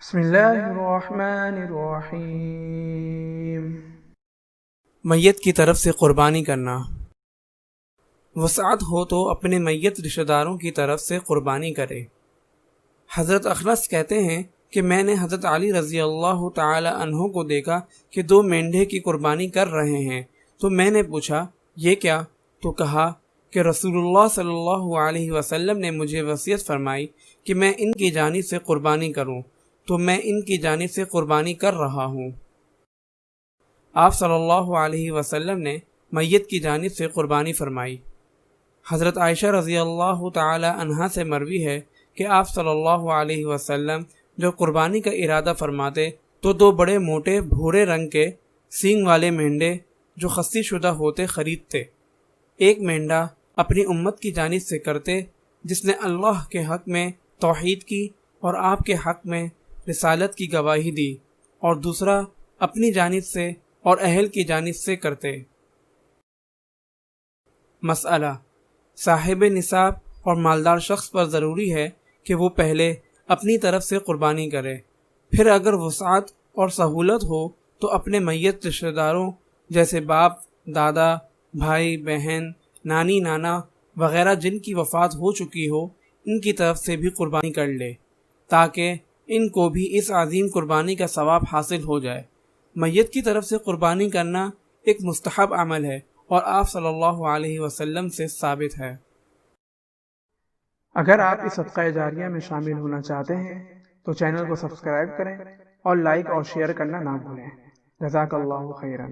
بسم اللہ الرحمن الرحیم۔ میت کی طرف سے قربانی کرنا۔ وسعت ہو تو اپنے میت رشتہ داروں کی طرف سے قربانی کرے۔ حضرت اخنس کہتے ہیں کہ میں نے حضرت علی رضی اللہ تعالی عنہ کو دیکھا کہ 2 مینڈھے کی قربانی کر رہے ہیں، تو میں نے پوچھا یہ کیا؟ تو کہا کہ رسول اللہ صلی اللہ علیہ وسلم نے مجھے وصیت فرمائی کہ میں ان کی جانب سے قربانی کروں، تو میں ان کی جانب سے قربانی کر رہا ہوں۔ آپ صلی اللہ علیہ وسلم نے میت کی جانب سے قربانی فرمائی۔ حضرت عائشہ رضی اللہ تعالی عنہا سے مروی ہے کہ آپ صلی اللہ علیہ وسلم جو قربانی کا ارادہ فرماتے تو 2 بڑے موٹے بھورے رنگ کے سینگ والے مینڈے جو خصی شدہ ہوتے خریدتے۔ ایک مینڈا اپنی امت کی جانب سے کرتے جس نے اللہ کے حق میں توحید کی اور آپ کے حق میں رسالت کی گواہی دی، اور دوسرا اپنی جانب سے اور اہل کی جانب سے کرتے۔ مسئلہ: صاحب نصاب اور مالدار شخص پر ضروری ہے کہ وہ پہلے اپنی طرف سے قربانی کرے، پھر اگر وسعت اور سہولت ہو تو اپنے میت رشتہ داروں جیسے باپ، دادا، بھائی، بہن، نانی، نانا وغیرہ جن کی وفات ہو چکی ہو ان کی طرف سے بھی قربانی کر لے، تاکہ ان کو بھی اس عظیم قربانی کا ثواب حاصل ہو جائے۔ میت کی طرف سے قربانی کرنا ایک مستحب عمل ہے اور آپ صلی اللہ علیہ وسلم سے ثابت ہے۔ اگر آپ اس صدقہ جاریہ میں شامل ہونا چاہتے ہیں تو چینل کو سبسکرائب کریں اور لائک اور شیئر کرنا نہ بھولیں۔ جزاک اللہ خیرا۔